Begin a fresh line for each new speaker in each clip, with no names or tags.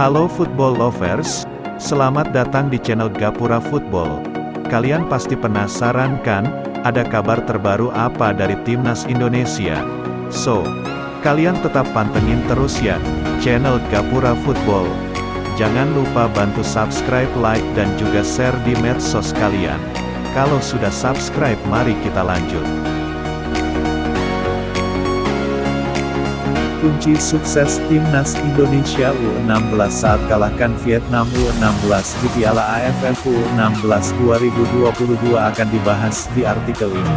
Halo football lovers, selamat datang di channel Gapura Football. Kalian pasti penasaran kan, ada kabar terbaru apa dari Timnas Indonesia? So, kalian tetap pantengin terus ya, channel Gapura Football. Jangan lupa bantu subscribe, like, dan juga share di medsos kalian. Kalau sudah subscribe, mari kita lanjut.
Kunci sukses Timnas Indonesia U16 saat kalahkan Vietnam U16 di Piala AFF U16 2022 akan dibahas di artikel ini.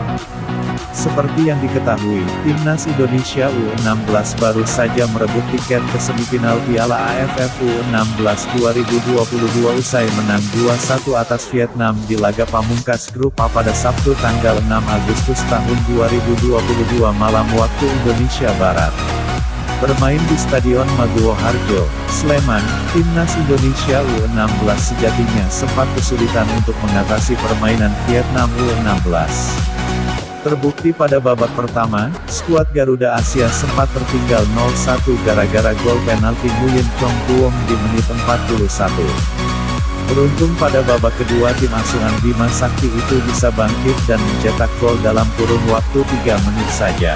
Seperti yang diketahui, Timnas Indonesia U16 baru saja merebut tiket ke semifinal Piala AFF U16 2022 usai menang 2-1 atas Vietnam di laga pamungkas grup A pada Sabtu tanggal 6 Agustus tahun 2022 malam waktu Indonesia Barat. Bermain di Stadion Maguwo Harjo, Sleman, Timnas Indonesia U16 sejatinya sempat kesulitan untuk mengatasi permainan Vietnam U16. Terbukti pada babak pertama, skuad Garuda Asia sempat tertinggal 0-1 gara-gara gol penalti Nguyen Chong Kuong di menit 41. Beruntung pada babak kedua tim asuhan Bima Sakti itu bisa bangkit dan mencetak gol dalam kurun waktu 3 menit saja.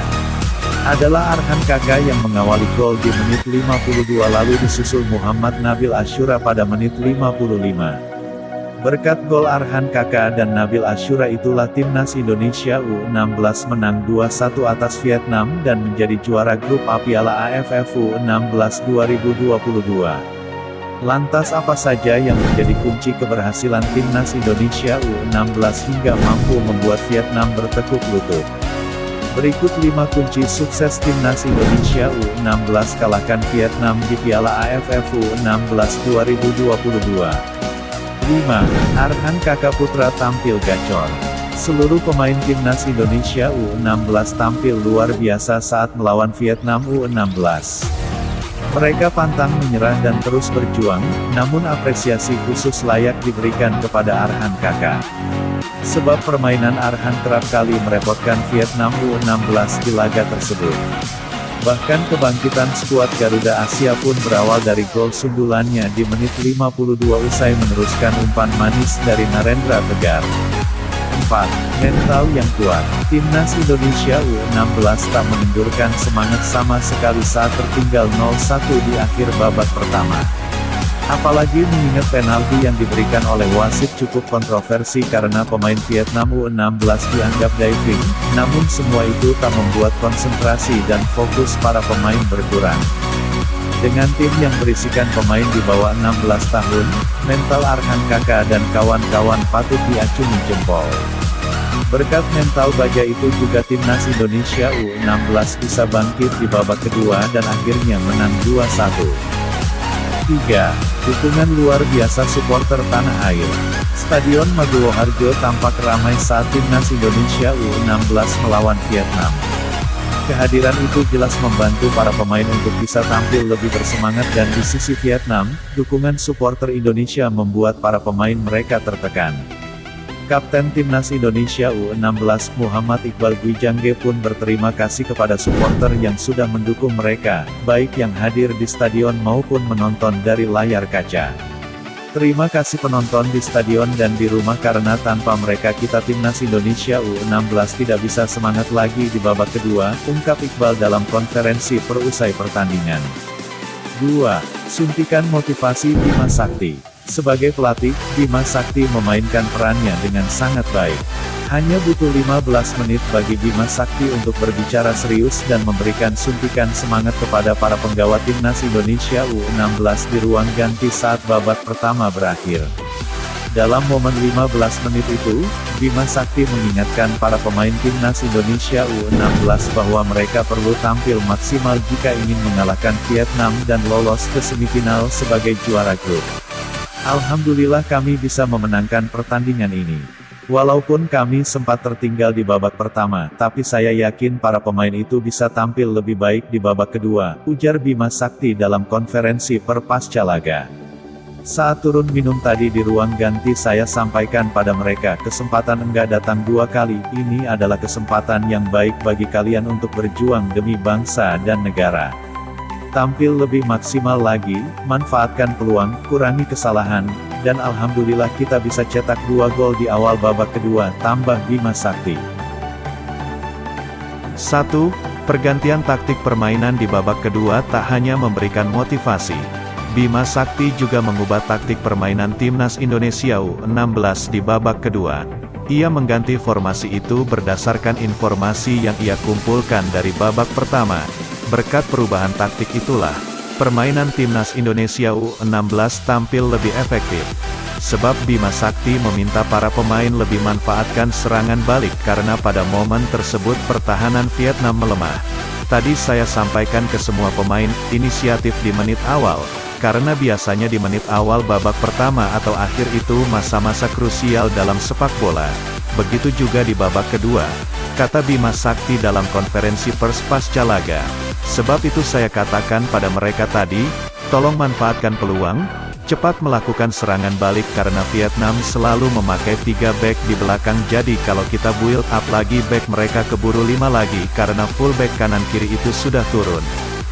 Adalah Arhan Kaka yang mengawali gol di menit 52 lalu disusul Muhammad Nabil Ashura pada menit 55. Berkat gol Arhan Kaka dan Nabil Ashura itulah Timnas Indonesia U16 menang 2-1 atas Vietnam dan menjadi juara grup A Piala AFF U16 2022. Lantas apa saja yang menjadi kunci keberhasilan Timnas Indonesia U16 hingga mampu membuat Vietnam bertekuk lutut? Berikut 5 kunci sukses Timnas Indonesia U16 kalahkan Vietnam di Piala AFF U16 2022. 5. Arhan Kaka Putra tampil gacor. Seluruh pemain Timnas Indonesia U16 tampil luar biasa saat melawan Vietnam U16. Mereka pantang menyerah dan terus berjuang, namun apresiasi khusus layak diberikan kepada Arhan Kaka. Sebab permainan Arhan kerap kali merepotkan Vietnam U16 di laga tersebut. Bahkan kebangkitan skuad Garuda Asia pun berawal dari gol sundulannya di menit 52 usai meneruskan umpan manis dari Narendra Tegar. 4. Mental yang kuat. Timnas Indonesia U16 tak mengendurkan semangat sama sekali saat tertinggal 0-1 di akhir babak pertama. Apalagi mengingat penalti yang diberikan oleh wasit cukup kontroversi karena pemain Vietnam U16 dianggap diving, namun semua itu tak membuat konsentrasi dan fokus para pemain berkurang. Dengan tim yang berisikan pemain di bawah 16 tahun, mental Arhan Kaka dan kawan-kawan patut diacungi jempol. Berkat mental baja itu juga Timnas Indonesia U16 bisa bangkit di babak kedua dan akhirnya menang 2-1. 3. Dukungan luar biasa supporter tanah air. Stadion Maguwo Harjo tampak ramai saat Timnas Indonesia U16 melawan Vietnam. Kehadiran itu jelas membantu para pemain untuk bisa tampil lebih bersemangat dan di sisi Vietnam, dukungan supporter Indonesia membuat para pemain mereka tertekan. Kapten Timnas Indonesia U16 Muhammad Iqbal Gwijangge pun berterima kasih kepada supporter yang sudah mendukung mereka, baik yang hadir di stadion maupun menonton dari layar kaca. Terima kasih penonton di stadion dan di rumah karena tanpa mereka kita Timnas Indonesia U16 tidak bisa semangat lagi di babak kedua, ungkap Iqbal dalam konferensi perusai pertandingan. 2. Suntikan motivasi Bima Sakti. Sebagai pelatih, Bima Sakti memainkan perannya dengan sangat baik. Hanya butuh 15 menit bagi Bima Sakti untuk berbicara serius dan memberikan suntikan semangat kepada para penggawa Timnas Indonesia U16 di ruang ganti saat babak pertama berakhir. Dalam momen 15 menit itu, Bima Sakti mengingatkan para pemain Timnas Indonesia U16 bahwa mereka perlu tampil maksimal jika ingin mengalahkan Vietnam dan lolos ke semifinal sebagai juara grup. Alhamdulillah kami bisa memenangkan pertandingan ini. Walaupun kami sempat tertinggal di babak pertama, tapi saya yakin para pemain itu bisa tampil lebih baik di babak kedua, ujar Bima Sakti dalam konferensi per pasca laga. Saat turun minum tadi di ruang ganti saya sampaikan pada mereka, kesempatan enggak datang 2 kali, ini adalah kesempatan yang baik bagi kalian untuk berjuang demi bangsa dan negara. Tampil lebih maksimal lagi, manfaatkan peluang, kurangi kesalahan, dan alhamdulillah kita bisa cetak 2 gol di awal babak kedua, tambah Bima Sakti.
1. Pergantian taktik permainan di babak kedua tak hanya memberikan motivasi. Bima Sakti juga mengubah taktik permainan Timnas Indonesia U16 di babak kedua. Ia mengganti formasi itu berdasarkan informasi yang ia kumpulkan dari babak pertama. Berkat perubahan taktik itulah, permainan Timnas Indonesia U16 tampil lebih efektif. Sebab Bima Sakti meminta para pemain lebih manfaatkan serangan balik karena pada momen tersebut pertahanan Vietnam melemah. Tadi saya sampaikan ke semua pemain, inisiatif di menit awal, karena biasanya di menit awal babak pertama atau akhir itu masa-masa krusial dalam sepak bola. Begitu juga di babak kedua, kata Bima Sakti dalam konferensi pers pasca laga. Sebab itu saya katakan pada mereka tadi, tolong manfaatkan peluang, cepat melakukan serangan balik karena Vietnam selalu memakai 3 back di belakang, jadi kalau kita build up lagi back mereka keburu 5 lagi karena full back kanan kiri itu sudah turun.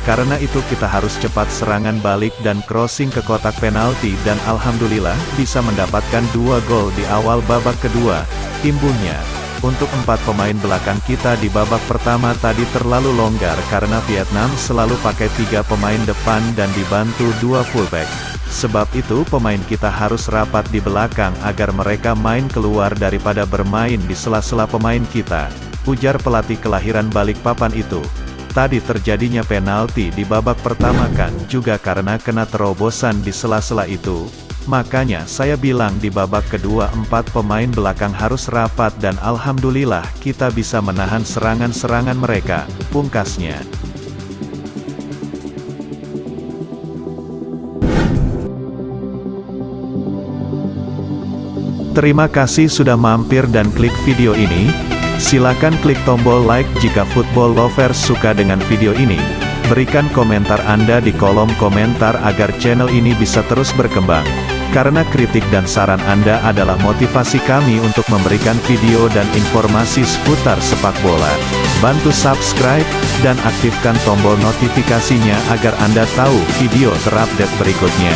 Karena itu kita harus cepat serangan balik dan crossing ke kotak penalti dan alhamdulillah bisa mendapatkan 2 gol di awal babak kedua. Timbulnya, untuk 4 pemain belakang kita di babak pertama tadi terlalu longgar karena Vietnam selalu pakai 3 pemain depan dan dibantu 2 fullback. Sebab itu pemain kita harus rapat di belakang agar mereka main keluar daripada bermain di sela-sela pemain kita, ujar pelatih kelahiran Balikpapan itu. Tadi terjadinya penalti di babak pertama kan juga karena kena terobosan di sela-sela itu. Makanya saya bilang di babak kedua 4 pemain belakang harus rapat dan alhamdulillah kita bisa menahan serangan-serangan mereka, pungkasnya. Terima kasih sudah mampir dan klik video ini. Silakan klik tombol like jika football lovers suka dengan video ini. Berikan komentar Anda di kolom komentar agar channel ini bisa terus berkembang. Karena kritik dan saran Anda adalah motivasi kami untuk memberikan video dan informasi seputar sepak bola. Bantu subscribe, dan aktifkan tombol notifikasinya agar Anda tahu video terupdate berikutnya.